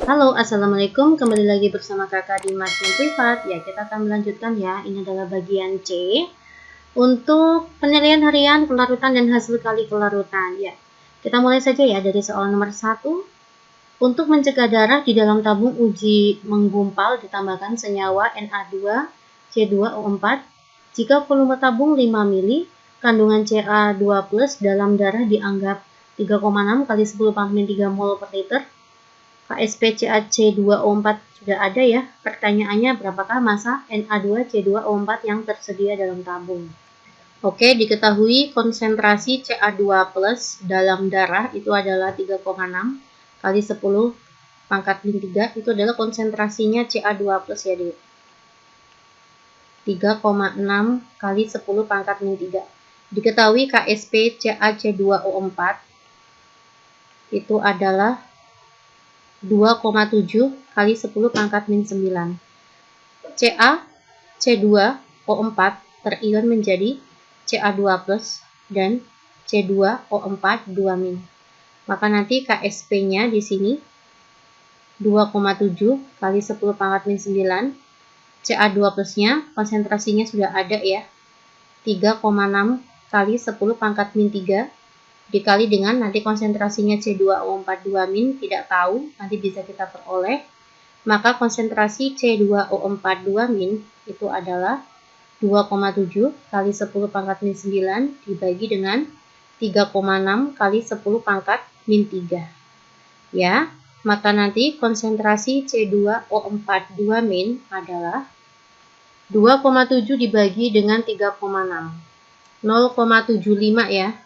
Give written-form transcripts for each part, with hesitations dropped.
Halo, assalamualaikum. Kembali lagi bersama kakak di Marketing Privat. Ya, kita akan melanjutkan ya. Ini adalah bagian C untuk penilaian harian kelarutan dan hasil kali kelarutan. Ya, kita mulai saja ya dari soal nomor 1. Untuk mencegah darah di dalam tabung uji menggumpal ditambahkan senyawa Na2C2O4. Jika volume tabung 5 mili, kandungan Ca2+ dalam darah dianggap 3,6 kali 10⁻³ mol per liter. KSP-CaC2O4 sudah ada ya. Pertanyaannya, berapakah massa Na2C2O4 yang tersedia dalam tabung? Oke, diketahui konsentrasi Ca2+ dalam darah itu adalah 3,6 kali 10⁻³ itu adalah konsentrasinya Ca2+ ya, Dek. 3,6 kali 10⁻³. Diketahui KSP-CaC2O4 itu adalah 2,7 kali 10⁻⁹. CaC2O4 terion menjadi Ca2+ dan C2O4 2-. Maka nanti KSP-nya di sini 2,7 kali 10⁻⁹. Ca2+-nya konsentrasinya sudah ada ya. 3,6 kali 10⁻³ dikali dengan nanti konsentrasinya C2O4 2- tidak tahu, nanti bisa kita peroleh. Maka konsentrasi C2O4 2- itu adalah 2,7 kali 10⁻⁹ dibagi dengan 3,6 kali 10⁻³ ya. Maka nanti konsentrasi C2O4 2- adalah 2,7 dibagi dengan 3,6, 0,75 ya.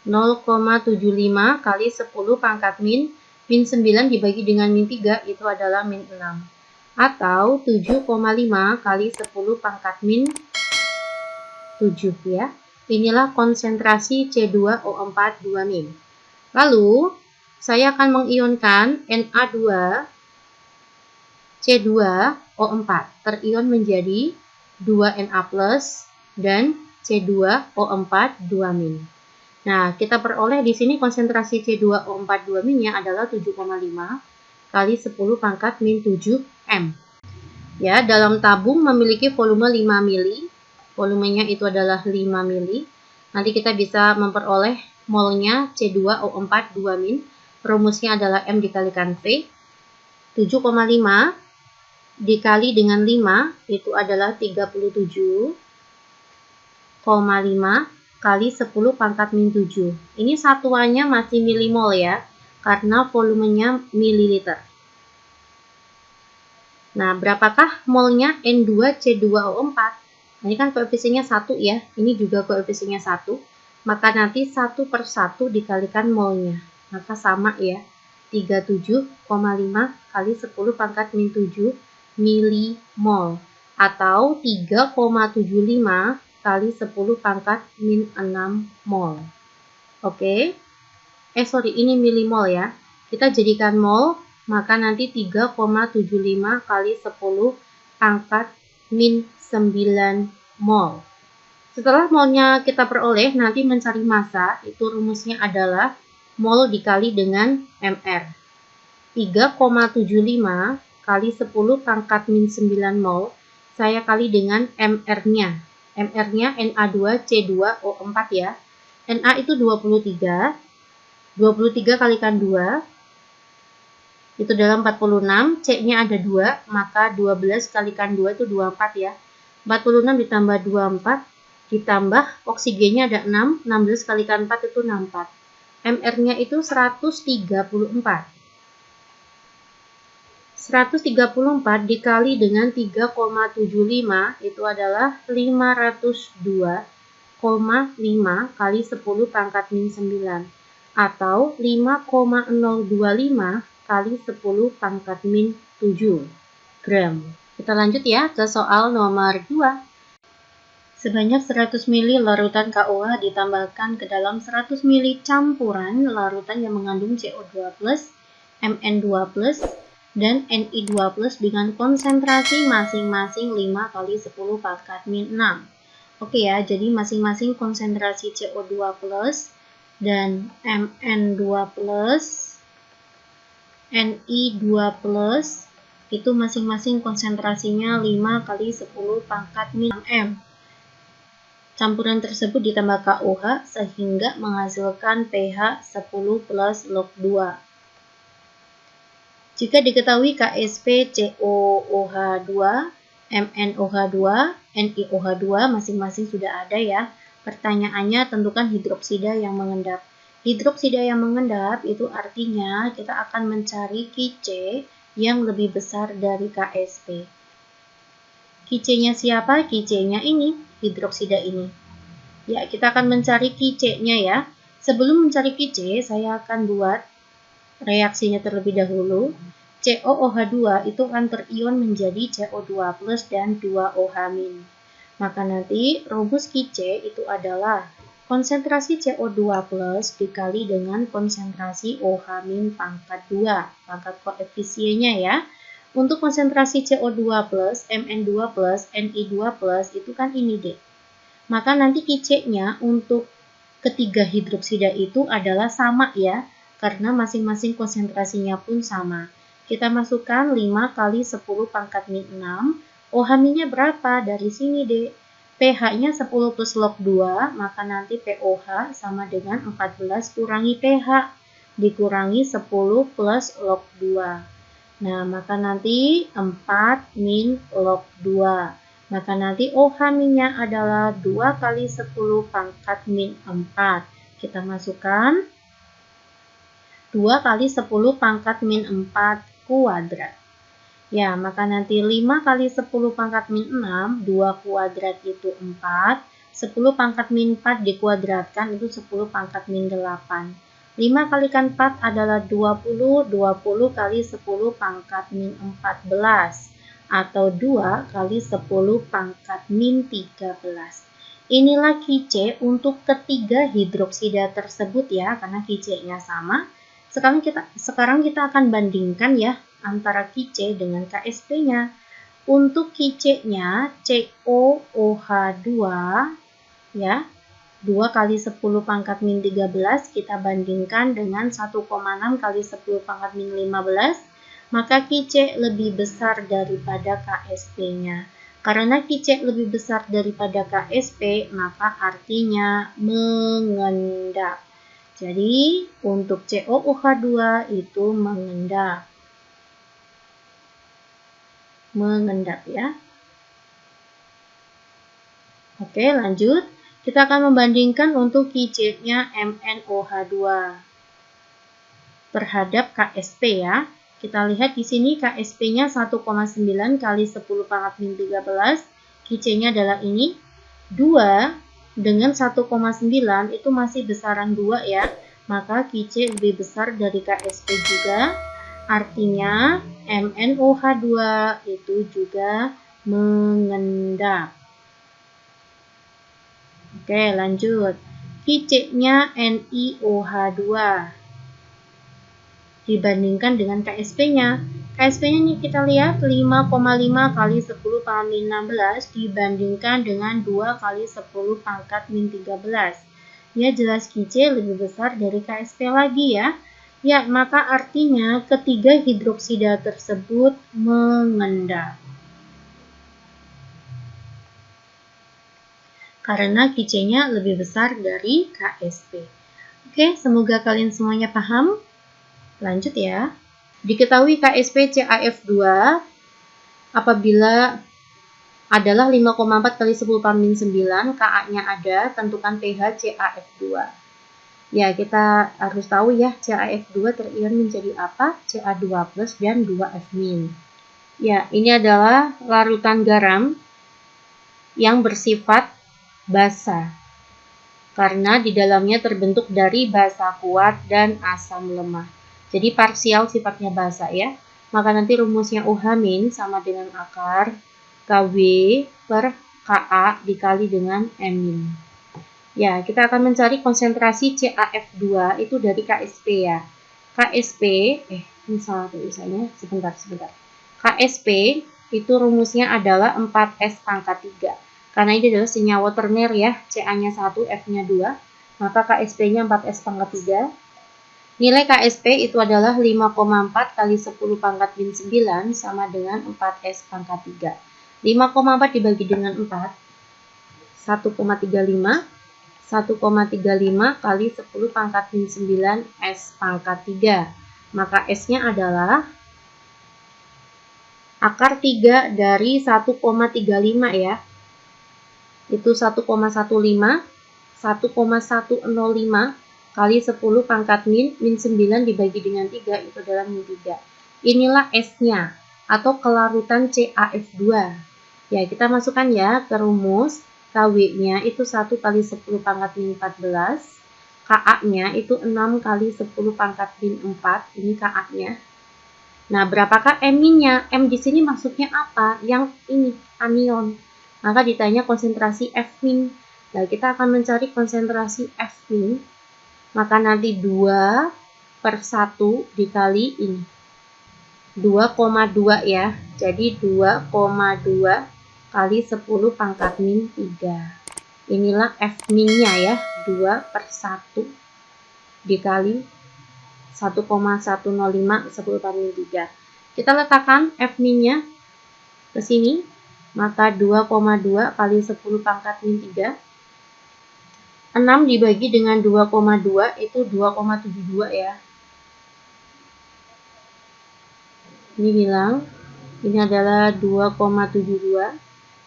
0,75 kali 10⁻⁻⁹ dibagi dengan -3 itu adalah -6, atau 7,5 kali 10⁻⁷ ya. Inilah konsentrasi C2O4 2-. Lalu saya akan mengionkan Na2C2O4 terion menjadi 2Na+ dan C2O4 2-. Nah, kita peroleh di sini konsentrasi C2O4 2-nya adalah 7,5 kali 10⁻⁷ m. Ya, dalam tabung memiliki volume 5 mili. Volumenya itu adalah 5 mili. Nanti kita bisa memperoleh molnya C2O4 2-. Rumusnya adalah M dikalikan V. 7,5 dikali dengan 5 itu adalah 37,5 kali 10⁻⁷. Ini satuannya masih milimol ya, karena volumenya mililiter. Nah, berapakah molnya N2C2O4? Ini kan koefisiennya 1 ya, ini juga koefisiennya 1. Maka nanti 1/1 dikalikan molnya. Maka sama ya, 37,5 kali 10⁻⁷ milimol atau 3,75 kali 10⁻⁻6 mol. Oke. Ini milimol ya. Kita jadikan mol, maka nanti 3,75 kali 10⁻⁹ mol. Setelah molnya kita peroleh, nanti mencari massa, itu rumusnya adalah mol dikali dengan mr. 3,75 kali 10⁻⁹ mol, saya kali dengan mr-nya. MR-nya Na2C2O4 ya. Na itu 23. 23 kalikan 2 itu dalam 46. C-nya ada 2, maka 12 kalikan 2 itu 24 ya. 46 ditambah 24 ditambah oksigennya ada 6. 16 kalikan 4 itu 64. MR-nya itu 134. 134 dikali dengan 3,75 itu adalah 502,5 kali 10⁻⁹ atau 5,025 kali 10⁻⁷ gram. Kita lanjut ya ke soal nomor 2. Sebanyak 100 ml larutan KOH ditambahkan ke dalam 100 ml campuran larutan yang mengandung CO2+, Mn2+, dan Ni2+ dengan konsentrasi masing-masing 5 kali 10⁻⁶. Oke ya, jadi masing-masing konsentrasi CO2+ dan Mn2+ Ni2+, itu masing-masing konsentrasinya 5 kali 10 pangkat min m. Campuran tersebut ditambah KOH sehingga menghasilkan pH 10 plus log 2. Jika diketahui Ksp COOH2, MnOH2, NiOH2 masing-masing sudah ada ya. Pertanyaannya tentukan hidroksida yang mengendap. Hidroksida yang mengendap itu artinya kita akan mencari Kc yang lebih besar dari Ksp. Kc-nya siapa? Kc-nya ini, hidroksida ini. Ya, kita akan mencari Kc-nya ya. Sebelum mencari Kc, saya akan buat reaksinya terlebih dahulu. COOH2 itu akan terion menjadi CO2+ dan 2OH-. Maka nanti rumus Kc itu adalah konsentrasi CO2+ dikali dengan konsentrasi OH- pangkat 2, pangkat koefisiennya ya. Untuk konsentrasi CO2+, Mn2+, Ni2+, itu kan ini deh. Maka nanti Kc-nya untuk ketiga hidroksida itu adalah sama ya, karena masing-masing konsentrasinya pun sama. Kita masukkan 5 kali 10 pangkat min 6. OH-nya berapa? Dari sini deh. pH-nya 10 plus log 2, maka nanti POH sama dengan 14 kurangi pH, dikurangi 10 plus log 2. Nah, maka nanti 4 min log 2. Maka nanti OH-nya adalah 2 kali 10 pangkat min 4. Kita masukkan 2 kali 10 pangkat min 4 kuadrat. Ya, maka nanti 5 kali 10 pangkat min 6, 2 kuadrat itu 4. 10 pangkat min 4 dikuadratkan itu 10 pangkat min 8. 5 kalikan 4 adalah 20, 20 kali 10 pangkat min 14. Atau 2 kali 10 pangkat min 13. Inilah Kc untuk ketiga hidroksida tersebut ya, karena Kc-nya sama. Sekarang kita akan bandingkan ya antara Kc dengan Ksp-nya. Untuk Kc-nya COOH2 ya, 2 kali 10 pangkat min 13 kita bandingkan dengan 1,6 kali 10 pangkat min 15, maka Kc lebih besar daripada Ksp-nya. Karena Kc lebih besar daripada Ksp, maka artinya mengendap. Jadi untuk COOH2 itu mengendap. Mengendap ya. Oke, lanjut. Kita akan membandingkan untuk Kc-nya MnOH2 terhadap Ksp ya. Kita lihat di sini Ksp-nya 1,9 kali 10 pangkat min 13. Kc-nya adalah ini. 2 dengan 1,9 itu masih besaran 2 ya. Maka Kc lebih besar dari Ksp juga. Artinya MnOH2 itu juga mengendap. Oke, lanjut. Kc-nya NiOH2 dibandingkan dengan Ksp-nya. Ksp-nya ini kita lihat 5,5 kali 10 pangkat min 16 dibandingkan dengan 2 kali 10 pangkat min 13. Ya, jelas Kc lebih besar dari Ksp lagi ya. Ya, maka artinya ketiga hidroksida tersebut mengendap. Karena Kc-nya lebih besar dari Ksp. Oke, semoga kalian semuanya paham. Lanjut ya. Diketahui Ksp CaF2 apabila adalah 5,4 kali 10 pangkat min 9, Ka-nya ada, tentukan pH CaF2. Ya, kita harus tahu ya, CaF2 terion menjadi apa? Ca2+ dan 2F-. Ya, ini adalah larutan garam yang bersifat basa. Karena di dalamnya terbentuk dari basa kuat dan asam lemah. Jadi parsial sifatnya basa ya. Maka nanti rumusnya OH- sama dengan akar Kw per Ka dikali dengan M-. Ya, kita akan mencari konsentrasi CaF2 itu dari Ksp ya. Ksp, ini salah tulisannya, sebentar. Ksp itu rumusnya adalah 4S pangkat 3. Karena ini adalah senyawa terner ya, Ca-nya 1, F-nya 2. Maka Ksp-nya 4S pangkat 3. Nilai KSP itu adalah 5,4 kali 10 pangkat min 9 sama dengan 4S pangkat 3. 5,4 dibagi dengan 4, 1,35. 1,35 kali 10 pangkat min 9 S pangkat 3. Maka S-nya adalah akar 3 dari 1,35 ya. Itu 1,15, 1,105 kali 10 pangkat min 9 dibagi dengan 3 itu adalah min 3. Inilah S-nya atau kelarutan CaF2. Ya, kita masukkan ya ke rumus. KW-nya itu 1 kali 10 pangkat min 14. Ka-nya itu 6 kali 10 pangkat min 4. Ini Ka-nya. Nah, berapakah M-nya? M di sini maksudnya apa? Yang ini, anion. Maka ditanya konsentrasi F-min. Nah, kita akan mencari konsentrasi F-min. Maka nanti 2/1 dikali ini. 2,2 ya. Jadi 2,2 kali 10 pangkat min 3. Inilah F-min-nya ya. 2/1 dikali 1,105 10 pangkat min 3. Kita letakkan F-min-nya ke sini. Maka 2,2 kali 10 pangkat min 3. 6 dibagi dengan 2,2 itu 2,72 ya. Ini hilang. Ini adalah 2,72.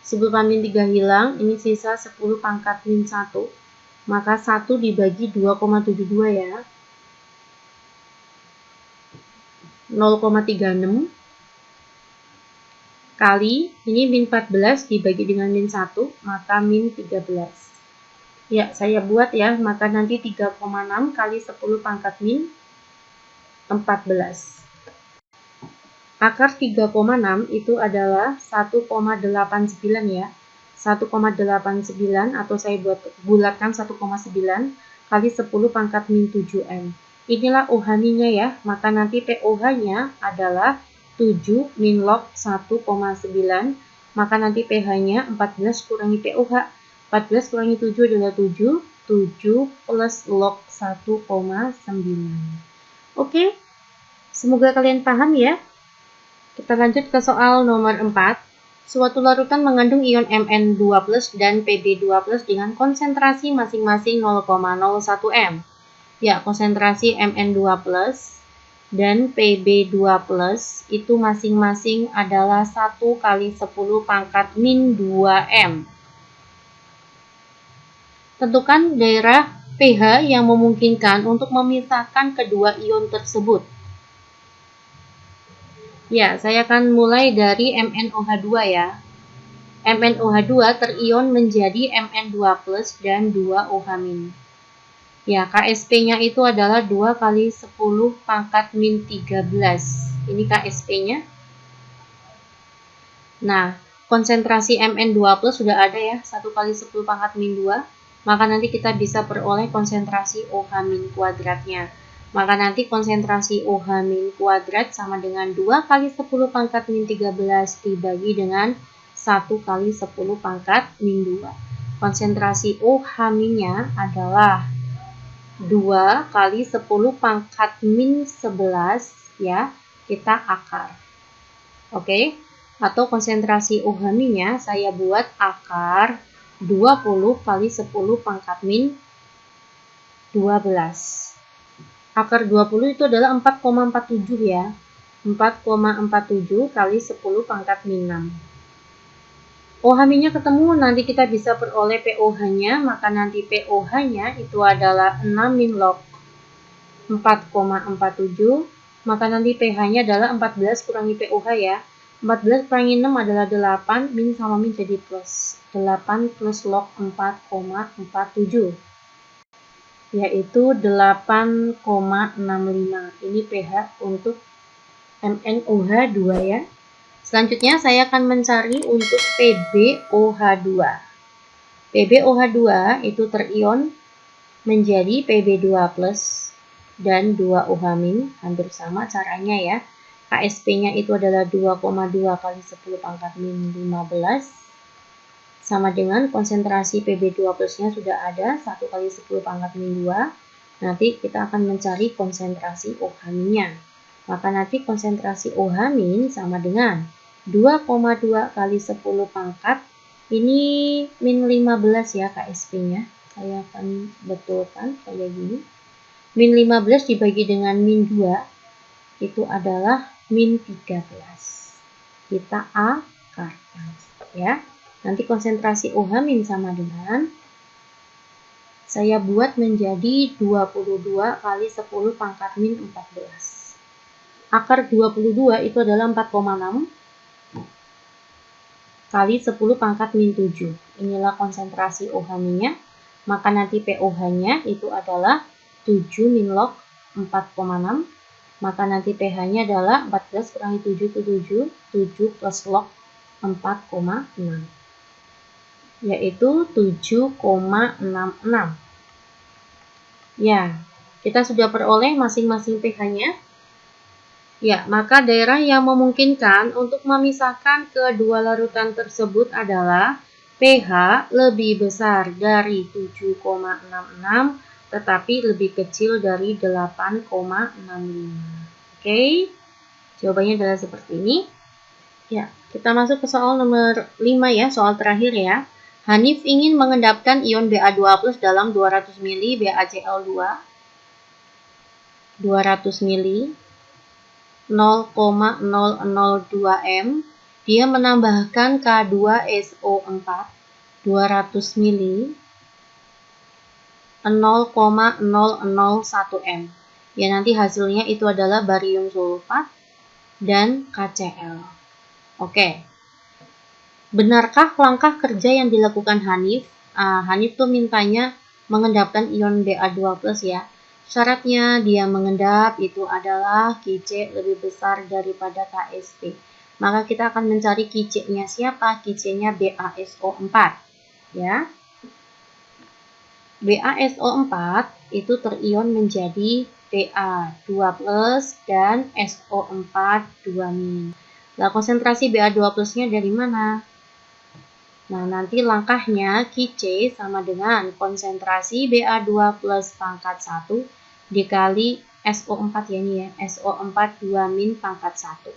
10 pangkat min 3 hilang. Ini sisa 10 pangkat min 1. Maka 1 dibagi 2,72 ya. 0,36 kali ini min 14 dibagi dengan min 1 maka min 13. Ya, saya buat ya, maka nanti 3,6 kali 10 pangkat min 14. Akar 3,6 itu adalah 1,89 ya. 1,89 atau saya bulatkan 1,9 kali 10 pangkat min 7M. Inilah OH-nya ya, maka nanti POH-nya adalah 7 min log 1,9. Maka nanti pH-nya 14 kurangi POH. 14 kurangi 7 adalah 7. 7 plus log 1,9. Oke, semoga kalian paham ya. Kita lanjut ke soal nomor 4. Suatu larutan mengandung ion Mn2+ dan Pb2+ dengan konsentrasi masing-masing 0,01 m. Ya, konsentrasi Mn2+ dan Pb2+ itu masing-masing adalah 1 kali 10 pangkat min 2 m. Tentukan daerah pH yang memungkinkan untuk memisahkan kedua ion tersebut. Ya, saya akan mulai dari MnOH2 ya. MnOH2 terion menjadi Mn2+ dan 2OH-. Ya, KSP-nya itu adalah 2 kali 10 pangkat min 13. Ini KSP-nya. Nah, konsentrasi Mn2+ sudah ada ya, 1 kali 10 pangkat min 2. Maka nanti kita bisa peroleh konsentrasi OH- kuadratnya. Maka nanti konsentrasi OH- kuadrat sama dengan 2 kali 10 pangkat min 13 dibagi dengan 1 kali 10 pangkat min 2. Konsentrasi OH-nya adalah 2 kali 10 pangkat min 11 ya, kita akar. Oke, atau konsentrasi OH-nya saya buat akar 20 kali 10 pangkat min 12. Akar 20 itu adalah 4,47 ya. 4,47 kali 10 pangkat min 6. OH-nya ketemu, nanti kita bisa peroleh POH-nya, maka nanti POH-nya itu adalah 6 min log 4,47, maka nanti pH-nya adalah 14 kurangi POH ya. 14 kurangi 6 adalah 8, min sama min jadi plus. 8 plus log 4,47. Yaitu 8,65. Ini pH untuk MnOH2 ya. Selanjutnya saya akan mencari untuk PbOH2. PbOH2 itu terion menjadi Pb2+ dan 2OH-, hampir sama caranya ya. KSP-nya itu adalah 2,2 kali 10 pangkat min 15. Sama dengan konsentrasi Pb2+-nya sudah ada 1 kali 10 pangkat min 2. nanti kita akan mencari konsentrasi OH-nya. Maka nanti konsentrasi OH- sama dengan 2,2 kali 10 pangkat, ini min 15 ya KSP-nya. Saya akan betulkan kayak gini. Min 15 dibagi dengan min 2, itu adalah min 13. Kita akarkan ya. Nanti konsentrasi OH- sama dengan, saya buat menjadi 22 kali 10 pangkat min 14. Akar 22 itu adalah 4,6 kali 10 pangkat min 7. Inilah konsentrasi OH-nya. Maka nanti pOH-nya itu adalah 7 min log 4,6. Maka nanti pH-nya adalah 14 kurangi 7 itu 7 plus log 4,6. Yaitu 7,66. Ya, kita sudah peroleh masing-masing pH-nya. Ya, maka daerah yang memungkinkan untuk memisahkan kedua larutan tersebut adalah pH lebih besar dari 7,66 tetapi lebih kecil dari 8,65. Oke, jawabannya adalah seperti ini. Ya, kita masuk ke soal nomor 5 ya, soal terakhir ya. Hanif ingin mengendapkan ion Ba2+ dalam 200 ml BaCl2, 200 ml, 0,002 m. Dia menambahkan K2SO4, 200 ml, 0,001 m. Ya, nanti hasilnya itu adalah barium sulfat dan KCl. Oke. Benarkah langkah kerja yang dilakukan Hanif? Hanif tuh mintanya mengendapkan ion Ba2+ ya. Syaratnya dia mengendap itu adalah Qc lebih besar daripada Ksp. Maka kita akan mencari Qc-nya siapa? Qc-nya BaSO4 ya. BaSO4 itu terion menjadi Ba2+ dan SO4 2-. Nah, konsentrasi Ba2+-nya dari mana? Nah, nanti langkahnya Qc sama dengan konsentrasi Ba2+ pangkat 1 dikali SO4 ya ini ya, SO4 2- pangkat 1.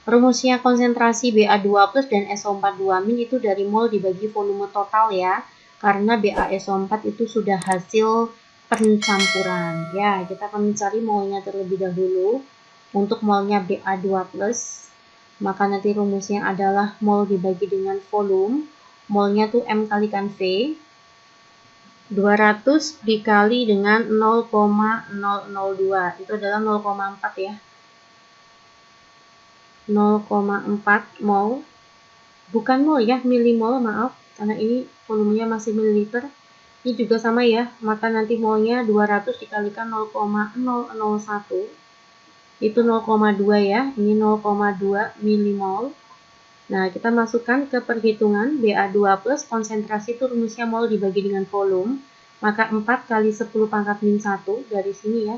Rumusnya konsentrasi Ba2+ dan SO4 2- itu dari mol dibagi volume total ya, karena BaSO4 itu sudah hasil pencampuran. Ya, kita akan mencari molnya terlebih dahulu. Untuk molnya Ba2+, maka nanti rumusnya adalah mol dibagi dengan volume. Molnya tuh M kalikan V. 200 dikali dengan 0,002. Itu adalah 0,4 ya. 0,4 mol. Bukan mol ya, milimol, maaf. Karena ini volumenya masih mililiter. Ini juga sama ya. Maka nanti molnya 200 dikalikan 0,001. Itu 0,2 ya, ini 0,2 milimol. Nah, kita masukkan ke perhitungan Ba2+ konsentrasi itu rumusnya mol dibagi dengan volume. Maka 4 kali 10 pangkat min 1 dari sini ya.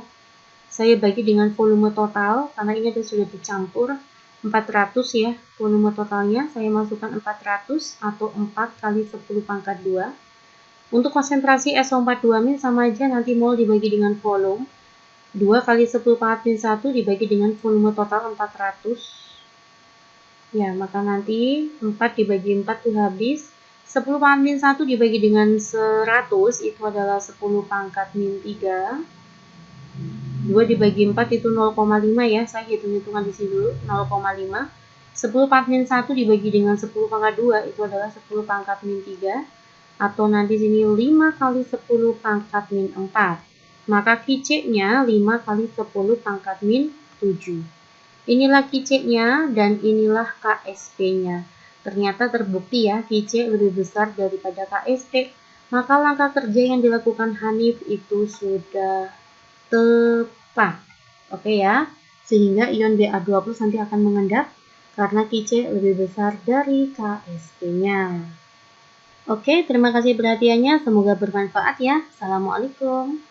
Saya bagi dengan volume total, karena ini sudah dicampur. 400 ya, volume totalnya. Saya masukkan 400 atau 4 kali 10 pangkat 2. Untuk konsentrasi SO4 2- sama aja, nanti mol dibagi dengan volume. 2 kali 10 pangkat min 1 dibagi dengan volume total 400. Ya, maka nanti 4 dibagi 4 itu habis. 10 pangkat min 1 dibagi dengan 100 itu adalah 10 pangkat min 3. 2 dibagi 4 itu 0,5 ya. Saya hitung-hitungan di sini dulu, 0,5. 10 pangkat min 1 dibagi dengan 10 pangkat 2 itu adalah 10 pangkat min 3. Atau nanti sini 5 kali 10 pangkat min 4. Maka Qc-nya 5 kali 10 pangkat min 7. Inilah Qc-nya dan inilah Ksp-nya. Ternyata terbukti ya, Qc lebih besar daripada Ksp. Maka langkah kerja yang dilakukan Hanif itu sudah tepat. Oke ya, sehingga ion Ba2+ nanti akan mengendap karena Qc lebih besar dari Ksp-nya. Oke, terima kasih perhatiannya. Semoga bermanfaat ya. Assalamualaikum.